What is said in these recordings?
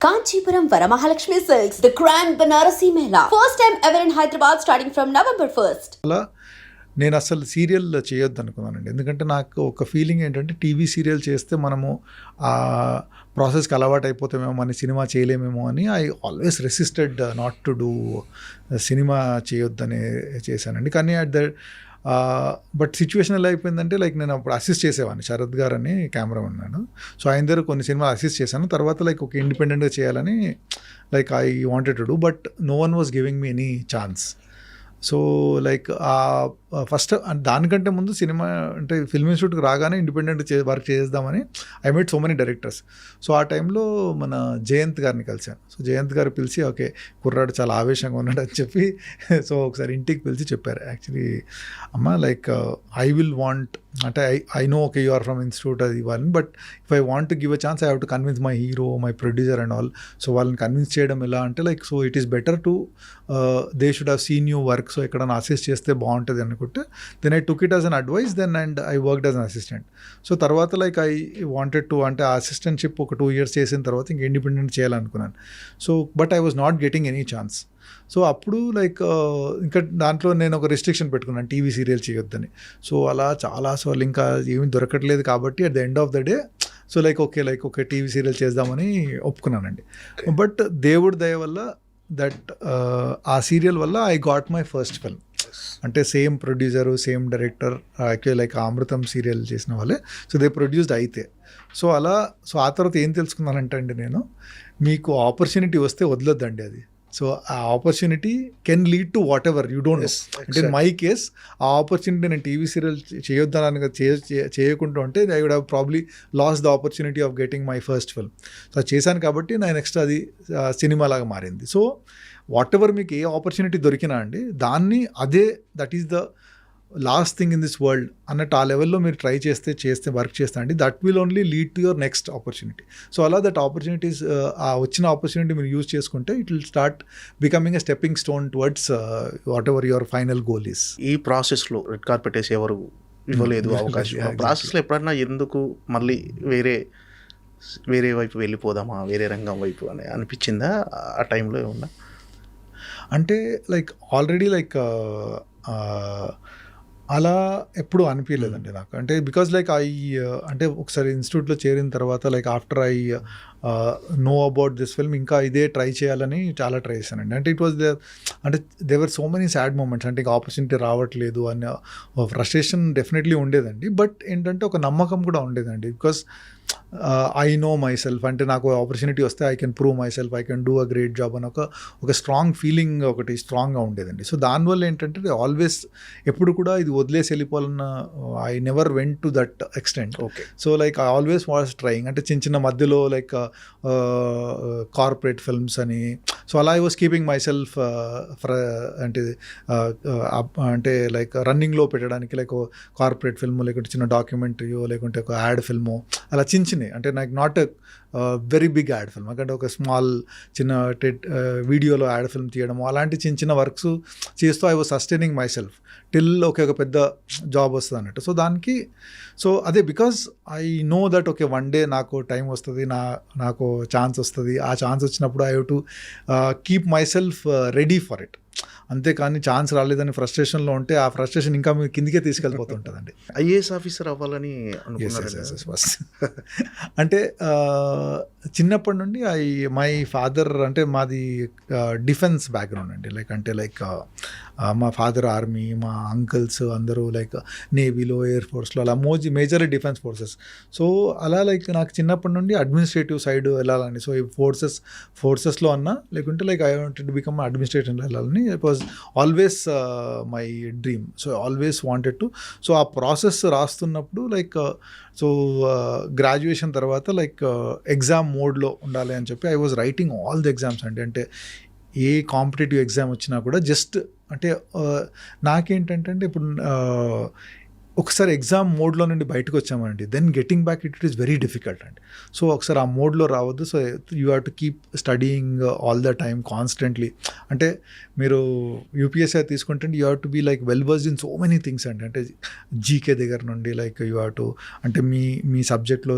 Kanchipuram Varamahalakshmi Silks, the Grand Banarasi Mela. First time ever in Hyderabad starting from November 1st. అలా నేను అసలు serial చేయొద్దు అనుకున్నానండి. ఎందుకంటే నాకు ఒక ఫీలింగ్ ఏంటంటే టీవీ సీరియల్ చేస్తే మనము ఆ ప్రాసెస్కి అలవాటు అయిపోతామేమో, మన సినిమా చేయలేమేమో అని I always resisted not to do cinema చేయొద్దనే చేశానండి. కానీ బట్ సిచ్యువేషన్ ఎలా అయిపోయిందంటే లైక్ నేను అప్పుడు అసిస్ట్ చేసేవాడిని. శరత్ గారు అని కెమెరా ఉన్నాడు. సో ఆయన దగ్గర కొన్ని సినిమాలు అసిస్ట్ చేశాను. తర్వాత లైక్ ఒక ఇండిపెండెంట్గా చేయాలని like I wanted to do, but no one was giving me any chance. So like first దానికంటే ముందు సినిమా అంటే ఫిల్మ్ ఇన్స్టిట్యూట్కి రాగానే ఇండిపెండెంట్ వర్క్ చేద్దామని I made so many directors. So ఆ టైంలో మన జయంత్ గారిని కలిశాను. సో జయంత్ గారు పిలిచి ఓకే కుర్రాడు చాలా ఆవేశంగా ఉన్నాడు అని చెప్పి సో ఒకసారి ఇంటికి పిలిచి చెప్పారు, యాక్చువల్లీ అమ్మ లైక్ ఐ విల్ వాంట్ అంటే I know okay you are from institute అది ఇవ్వాలని, but if I want to give a chance I have to convince my hero, my producer and all. So వాళ్ళని convince చేయడం ఎలా అంటే like so it is better to they should have seen you work. So ఎక్కడైనా assist చేస్తే బాగుంటుంది అనుకుంటే then I took it as an advice then and I worked as an assistant. So తర్వాత like I wanted to అంటే ఆ assistantship ఒక 2 years చేసిన తర్వాత ఇంక ఇండిపెండెంట్ చేయాలనుకున్నాను. So but I was not getting any chance. So అప్పుడు like ఇంకా దాంట్లో నేను ఒక రెస్ట్రిక్షన్ పెట్టుకున్నాను, టీవీ సీరియల్ చేయొద్దని. సో అలా చాలాసార్లు ఇంకా ఏమీ దొరకట్లేదు కాబట్టి at the end of the day so like okay TV serial చేద్దామని ఒప్పుకున్నానండి. బట్ దేవుడి దయ వల్ల దట్ ఆ సీరియల్ వల్ల I got my first film. అంటే same producer same director actually like Amrutham serial చేసిన వాళ్ళే. సో దే ప్రొడ్యూస్డ్ అయితే. సో అలా సో ఆ తర్వాత ఏం తెలుసుకున్నానంటే అండి నేను, మీకు ఆపర్చునిటీ వస్తే వదలొద్దండి అది. సో ఆ opportunity can lead to whatever you don't know. అంటే ఇన్ మై కేస్ ఆ ఆపర్చునిటీ నేను టీవీ సీరియల్ చేయొద్దని చేయకుండా ఉంటే I would have probably lost the opportunity of getting my first film. So అది చేశాను కాబట్టి నా నెక్స్ట్ అది సినిమా లాగా మారింది. సో వాట్ ఎవర్ మీకు ఏ ఆపర్చునిటీ దొరికినా అండి దాన్ని అదే that is the last thing in this world అన్నట్టు ఆ లెవెల్లో మీరు ట్రై చేస్తే వర్క్ చేస్తే అండి that will only lead to your next opportunity. So అలా దట్ ఆపర్చునిటీస్ ఆ వచ్చిన ఆపర్చునిటీ మీరు యూజ్ చేసుకుంటే it will start becoming a stepping stone towards what ever your final goal is. ఈ ప్రాసెస్లో రెడ్ కార్పెట్ వేసి ఎవరు ఇవ్వలేదు అవకాశం. ఆ ప్రాసెస్లో ఎప్పుడన్నా ఎందుకు మళ్ళీ వేరే వైపు వెళ్ళిపోదామా, వేరే రంగం వైపు అని అనిపించిందా ఆ టైంలో ఏమన్నా? అంటే లైక్ ఆల్రెడీ లైక్ అలా ఎప్పుడు అనిపించలేదండి నాకు. అంటే బికాజ్ లైక్ అంటే ఒకసారి ఇన్స్టిట్యూట్లో చేరిన తర్వాత like after I know about this film ఇంకా ఇదే ట్రై చేయాలని చాలా ట్రై చేశానండి. అంటే ఇట్ వాజ్ అంటే దేవర్ సో మెనీ సాడ్ మూమెంట్స్. అంటే ఇంకా ఆపర్చునిటీ రావట్లేదు అనే ఫ్రస్ట్రేషన్ డెఫినెట్లీ ఉండేదండి. బట్ ఏంటంటే ఒక నమ్మకం కూడా ఉండేదండి. Because I know my self, అంటే నాకు ఆపర్చునిటీ వస్తే I can prove my self, I can do a great job అని ఒక స్ట్రాంగ్ ఫీలింగ్ ఒకటి స్ట్రాంగ్గా ఉండేదండి. సో దానివల్ల ఏంటంటే ఆల్వేస్ ఎప్పుడు కూడా ఇది వదిలేసి వెళ్ళిపోవాలన్న I never went to that extent. Okay. So like I always was trying. అంటే చిన్న మధ్యలో లైక్ కార్పొరేట్ ఫిల్మ్స్ అని. సో అలా I was keeping myself అంటే లైక్ రన్నింగ్లో పెట్టడానికి లైక్ కార్పొరేట్ ఫిల్మ్ లేకుంటే చిన్న డాక్యుమెంటరీయో లేకుంటే ఒక యాడ్ ఫిల్మో అలా చిన్న అంటే నాకు not very big ad film, అంటే ఒక స్మాల్ చిన్న వీడియోలో యాడ్ ఫిల్మ్ తీయడము అలాంటి చిన్న వర్క్స్ చేస్తూ I was sustaining my self till ఒక పెద్ద జాబ్ వస్తుంది అన్నట్టు. సో దానికి సో అదే because I know that okay one day నాకు టైం వస్తుంది, నాకు ఛాన్స్ వస్తుంది. ఆ ఛాన్స్ వచ్చినప్పుడు I have to keep my self ready for it. అంతేకాని ఛాన్స్ రాలేదని ఫ్రస్ట్రేషన్లో ఉంటే ఆ ఫ్రస్ట్రేషన్ ఇంకా మీరు కిందికే తీసుకెళ్ళిపోతుంటుందండి. ఐఏఎస్ ఆఫీసర్ అవ్వాలని అంటే చిన్నప్పటి నుండి మై ఫాదర్ అంటే మాది డిఫెన్స్ బ్యాక్గ్రౌండ్ అండి. లైక్ మా ఫాదర్ ఆర్మీ, మా అంకల్స్ అందరూ లైక్ నేవీలో, ఎయిర్ ఫోర్స్లో అలా మేజర్లీ డిఫెన్స్ ఫోర్సెస్. సో అలా లైక్ నాకు చిన్నప్పటి నుండి అడ్మినిస్ట్రేటివ్ సైడ్ వెళ్ళాలని. సో ఈ ఫోర్సెస్లో అన్నా లేకుంటే like I wanted to become అడ్మినిస్ట్రేషన్లో వెళ్ళాలని it was always my dream. So always wanted to. So ఆ ప్రాసెస్ రాస్తున్నప్పుడు లైక్ సో గ్రాడ్యుయేషన్ తర్వాత లైక్ ఎగ్జామ్ మోడ్లో ఉండాలి అని చెప్పి I was writing all the exams అండి. అంటే ఏ కాంపిటేటివ్ ఎగ్జామ్ వచ్చినా కూడా జస్ట్ అంటే నాకేంటంటే ఇప్పుడు ఒకసారి ఎగ్జామ్ మోడ్లో నుండి బయటకు వచ్చామండి, then getting back it is very difficult అండి. సో ఒకసారి ఆ మోడ్లో రావద్దు. So you have to keep studying all the time constantly. అంటే మీరు యూపీఎస్సీ తీసుకుంటే you have to be like well versed in so many things అండి. అంటే జీకే దగ్గర నుండి లైక్ యూ హ్యావ్ టు, అంటే మీ సబ్జెక్ట్లో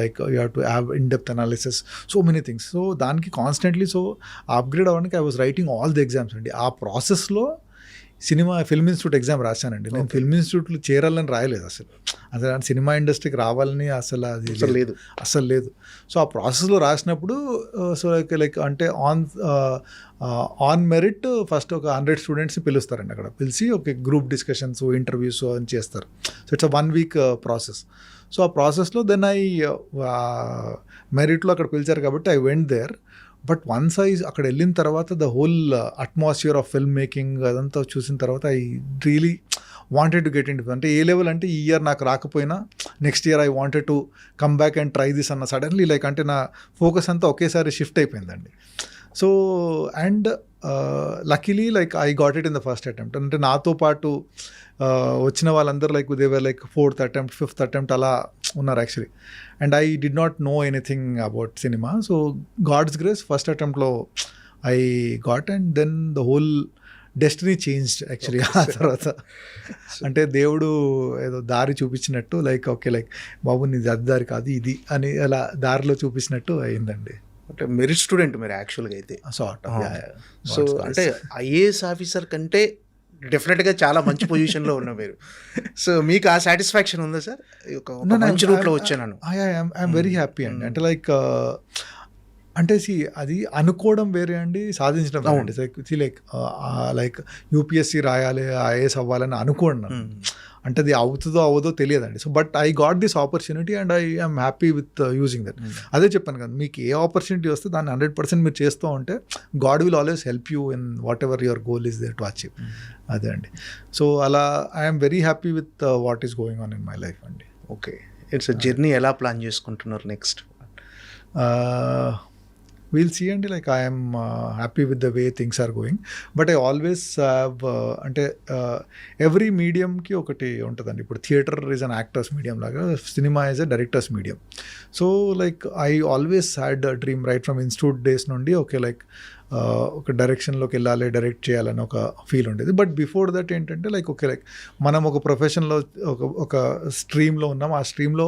like you have to have in depth analysis, so many things. So దానికి కాన్స్టెంట్లీ సో అప్గ్రేడ్ అవ్వడానికి I was writing all the exams అండి. ఆ ప్రాసెస్లో ఫిల్మ్ ఇన్స్టిట్యూట్ ఎగ్జామ్ రాశానండి. నేను ఫిల్మ్ ఇన్స్టిట్యూట్లో చేరాలని రాయలేదు అసలు సినిమా ఇండస్ట్రీకి రావాలని అసలు అది అసలు లేదు. సో ఆ ప్రాసెస్లో రాసినప్పుడు సో లైక్ అంటే ఆన్ మెరిట్ ఫస్ట్ ఒక 100 స్టూడెంట్స్ని పిలుస్తారండి. అక్కడ పిలిచి ఒక గ్రూప్ డిస్కషన్స్, ఇంటర్వ్యూస్ అని చేస్తారు. So it's 1 week process. So ఆ ప్రాసెస్లో దెన్ మెరిట్లో అక్కడ పిలిచారు కాబట్టి I went there. But once అక్కడ వెళ్ళిన తర్వాత the whole atmosphere of film making అదంతా చూసిన తర్వాత I really wanted to get in. అంటే ఏ లెవెల్ అంటే ఈ ఇయర్ నాకు రాకపోయినా next year I wanted to come back and try this అన్న సడన్లీ లైక్ అంటే నా ఫోకస్ అంతా ఒకేసారి షిఫ్ట్ అయిపోయిందండి. So and luckily like I got it in the first attempt. అంటే నాతో పాటు వచ్చిన వాళ్ళందరూ like they were like 4th attempt 5th attempt అలా ఉన్నారు actually. And I did not know anything about cinema. So God's grace first అటెంప్ట్లో I got, and then the whole destiny changed actually. ఆ తర్వాత అంటే దేవుడు ఏదో దారి చూపించినట్టు లైక్ ఓకే లైక్ బాబు నీది అది దారి కాదు ఇది అని అలా దారిలో చూపించినట్టు అయిందండి. అంటే మెరిట్ స్టూడెంట్ మీరు యాక్చువల్గా అయితే. సో అంటే ఐఏఎస్ ఆఫీసర్ కంటే డెఫినెట్గా చాలా మంచి పొజిషన్లో ఉన్నా మీరు. సో మీకు ఆ సాటిస్ఫాక్షన్ ఉందా సార్? ఒక మంచి రూట్లో వచ్చాను. ఐఎమ్ వెరీ హ్యాపీ అండి. అంటే లైక్ అంటే అది అనుకోవడం వేరే అండి, సాధించడం అండి. లైక్ యూపీఎస్సీ రాయాలి, ఐఏఎస్ అవ్వాలని అనుకోండి. అంటే అది అవుతుందో అవ్వదో తెలియదండి. So but I got this opportunity and I am happy with using that. అదే చెప్పాను కదా, మీకు ఏ ఆపర్చునిటీ వస్తే దాన్ని 100% మీరు చేస్తూ ఉంటే God will always help you in whatever your goal is there to achieve. అదే అండి. సో అలా I'm very happy with what is going on in my life అండి. ఓకే, ఇట్స్ జర్నీ ఎలా ప్లాన్ చేసుకుంటున్నారు నెక్స్ట్? we'll see అండి. Like I'm happy with the way things are going. But I always have అంటే every మీడియంకి ఒకటి ఉంటుందండి. ఇప్పుడు theatre is an actors medium లాగా, cinema is a director's medium. So like I always had a dream right from institute days నుండి. Okay like ఒక డైరెక్షన్లోకి వెళ్ళాలి, డైరెక్ట్ చేయాలని ఒక ఫీల్ ఉండేది. బట్ బిఫోర్ దట్ ఏంటంటే లైక్ ఓకే లైక్ మనం ఒక ప్రొఫెషన్లో ఒక స్ట్రీమ్లో ఉన్నాం. ఆ స్ట్రీమ్లో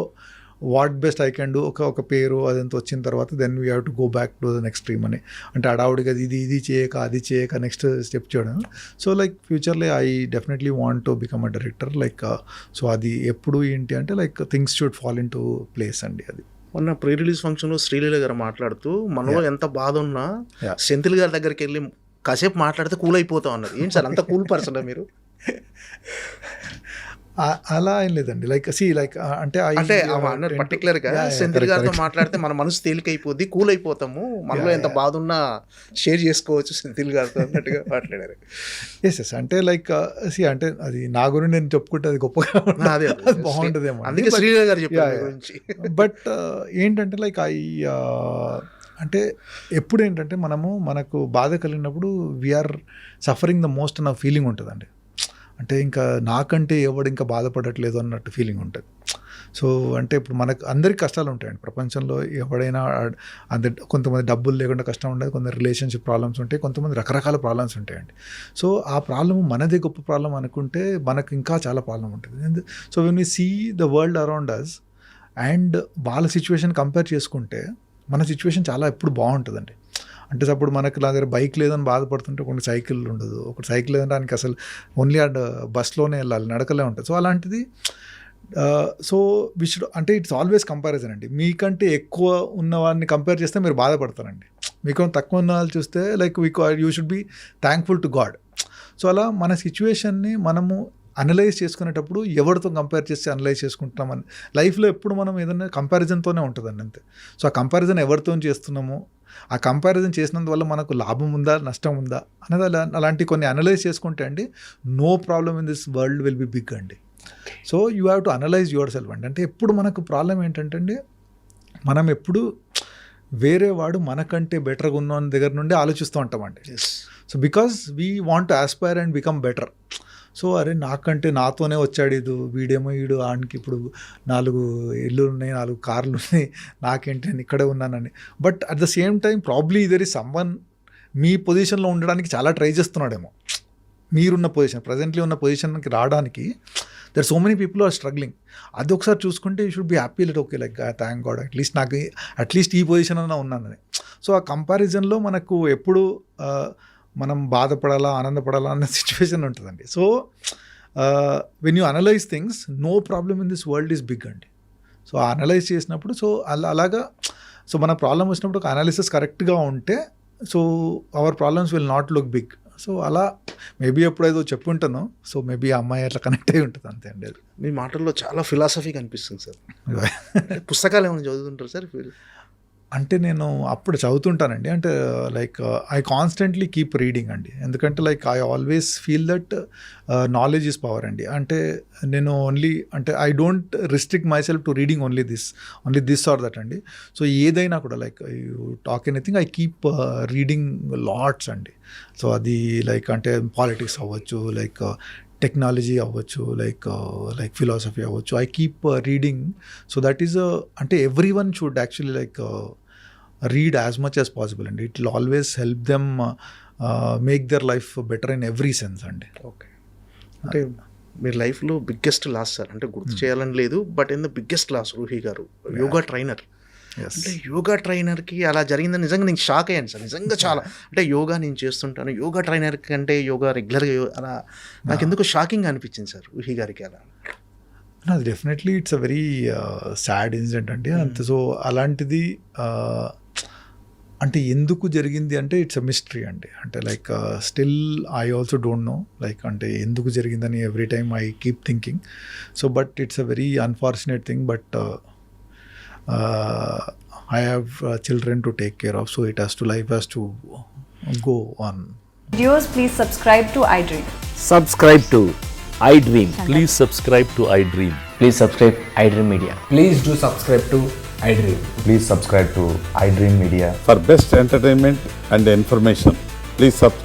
what best I can do ఒక పేరు అదంతా వచ్చిన తర్వాత then we have to go back to the next stream అని. అంటే అడావుడిగా ఇది చేయక అది చేయక నెక్స్ట్ స్టెప్ చేయడం. So like futurely I definitely want to become a director. Like so అది ఎప్పుడు ఏంటి అంటే like things should fall into place అండి. అది మొన్న ప్రీ రిలీజ్ ఫంక్షన్లో శ్రీలీల గారు మాట్లాడుతూ మనలో ఎంత బాధ ఉన్నా సెంథిల్ గారి దగ్గరికి వెళ్ళి కాసేపు మాట్లాడితే కూల్ అయిపోతాం అన్నారు. ఏంటి సార్ అంత కూల్ పర్సనా మీరు? అలా ఏం లేదండి. లైక్ లైక్ అంటే అన్నారు పర్టికులర్గా సెంథిల్ గారితో మాట్లాడితే మన మనసు తేలికైపోద్ది, కూల్ అయిపోతాము, మనలో ఎంత బాధ ఉన్నా షేర్ చేసుకోవచ్చు సెంథిల్ గారితో అన్నట్టుగా మాట్లాడారు. ఎస్ అంటే లైక్ అంటే అది నా గురించి నేను చెప్పుకుంటే అది గొప్పగా బాగుంటుందేమో, అందుకే శ్రీలీల గారు చెప్పారు. బట్ ఏంటంటే లైక్ అంటే ఎప్పుడు ఏంటంటే మనకు బాధ కలిగినప్పుడు వీఆర్ సఫరింగ్ ద మోస్ట్ అన్న ఫీలింగ్ ఉంటుందండి. అంటే ఇంకా నాకంటే ఎవడు ఇంకా బాధపడట్లేదు అన్నట్టు ఫీలింగ్ ఉంటుంది. సో అంటే ఇప్పుడు మనకు అందరికి కష్టాలు ఉంటాయండి ప్రపంచంలో. ఎవడైనా కొంతమంది డబ్బులు లేకుండా కష్టం ఉండదు, కొందరు రిలేషన్షిప్ ప్రాబ్లమ్స్ ఉంటాయి, కొంతమంది రకరకాల ప్రాబ్లమ్స్ ఉంటాయండి. సో ఆ ప్రాబ్లమ్ మనదే గొప్ప ప్రాబ్లం అనుకుంటే మనకు ఇంకా చాలా ప్రాబ్లం ఉంటుంది. So when we see the world around us and వాళ్ళ సిచ్యువేషన్ కంపేర్ చేసుకుంటే మన సిచ్యువేషన్ చాలా ఎప్పుడు బాగుంటుందండి. అంటే అప్పుడు మనకు నా దగ్గర బైక్ లేదని బాధపడుతుంటే కొన్ని సైకిల్ ఉండదు, ఒకటి సైకిల్ లేదని దానికి అసలు ఓన్లీ బస్లోనే వెళ్ళాలి, నడకలే ఉంటుంది. సో అలాంటిది సో అంటే ఇట్స్ ఆల్వేస్ కంపారిజన్ అండి. మీకంటే ఎక్కువ ఉన్నవాడిని కంపేర్ చేస్తే మీరు బాధపడతారండి, మీకు తక్కువ ఉన్న వాళ్ళు చూస్తే like you should be thankful to God. So అలా మన సిచ్యువేషన్ని మనము అనలైజ్ చేసుకునేటప్పుడు ఎవరితో కంపేర్ చేసి అనలైజ్ చేసుకుంటున్నామని లైఫ్లో ఎప్పుడు మనం ఏదైనా కంపారిజన్తోనే ఉంటుందండి అంతే. సో ఆ కంపారిజన్ ఎవరితో చేస్తున్నామో, ఆ కంపారిజన్ చేసినందువల్ల మనకు లాభం ఉందా నష్టం ఉందా అనేది అలాంటి కొన్ని అనలైజ్ చేసుకుంటే అండి no problem in this world will be big అండి. So you have to analyse yourself అండి. అంటే ఎప్పుడు మనకు ప్రాబ్లం ఏంటంటే అండి మనం ఎప్పుడు వేరే వాడు మనకంటే బెటర్గా ఉన్న దగ్గర నుండి ఆలోచిస్తూ ఉంటామండి. So because we want to Aspire and become better. So అరే నాకంటే నాతోనే వచ్చాడు వీడు ఆడికి ఇప్పుడు 4 ఇల్లు ఉన్నాయి, 4 కార్లు ఉన్నాయి, నాకేంటి నేను ఇక్కడే ఉన్నానని. But at the same time probably there is someone మీ పొజిషన్లో ఉండడానికి చాలా ట్రై చేస్తున్నాడేమో. మీరున్న పొజిషన్, ప్రజెంట్లీ ఉన్న పొజిషన్కి రావడానికి there so many people are struggling. అది ఒకసారి చూసుకుంటే you should be happy like okay like thank God at least ఈ పొజిషన్ అన్నా ఉన్నానని. సో ఆ కంపారిజన్లో మనకు ఎప్పుడు మనం బాధపడాలా ఆనందపడాలా అన్న సిచ్యువేషన్ ఉంటుందండి. So when you analyse things, no problem in this world is big అండి. సో అనలైజ్ చేసినప్పుడు సో అలాగా సో మన ప్రాబ్లం వచ్చినప్పుడు ఒక అనాలిసిస్ కరెక్ట్గా ఉంటే so our problems will not look big. So అలా మేబీ ఎప్పుడైతే చెప్పుంటానో సో మేబీ ఆ అమ్మాయి అట్లా కనెక్ట్ అయి ఉంటుంది అంతే అండి. మీ మాటల్లో చాలా ఫిలాసఫీ కనిపిస్తుంది సార్. పుస్తకాలు ఏమైనా చదువుతుంటారు సార్? అంటే నేను అప్పుడు చదువుతుంటానండి. అంటే like I constantly keep reading అండి. ఎందుకంటే like I always feel that knowledge is power అండి. అంటే నేను ఓన్లీ అంటే I don't restrict myself to reading only this or that అండి. సో ఏదైనా కూడా like you talk anything I keep reading lots అండి. సో అది లైక్ అంటే పాలిటిక్స్ అవ్వచ్చు, లైక్ టెక్నాలజీ అవ్వచ్చు, లైక్ ఫిలాసఫీ అవ్వచ్చు. I keep reading. So that is అంటే every one should actually like read as much as possible and it will always help them make their life better in every sense అండి. Okay, అంటే మీ లైఫ్లో biggest loss sir, అంటే గుర్తు చేయాలని లేదు, but in the biggest loss Ruhi గారు yoga trainer. అంటే యోగా ట్రైనర్కి అలా జరిగిందని నిజంగా నేను షాక్ అయ్యాను సార్. నిజంగా చాలా అంటే యోగా నేను చేస్తుంటాను, యోగా ట్రైనర్ కంటే యోగా రెగ్యులర్గా అలా నాకు ఎందుకు షాకింగ్ అనిపించింది సార్ రూహి గారికి అలా. అది definitely it's a very sad incident అండి. అంతే. సో అలాంటిది అంటే ఎందుకు జరిగింది అంటే ఇట్స్ అ మిస్టరీ అండి. అంటే like still I also don't know like అంటే ఎందుకు జరిగిందని every time I keep thinking. So but it's a very unfortunate thing. But I have children to take care of, so life has to go on. Viewers, please subscribe to iDream. Subscribe to iDream. Please subscribe to iDream. Please subscribe iDream Media. Please do subscribe to iDream. Please subscribe to iDream Media. For best entertainment and information, please subscribe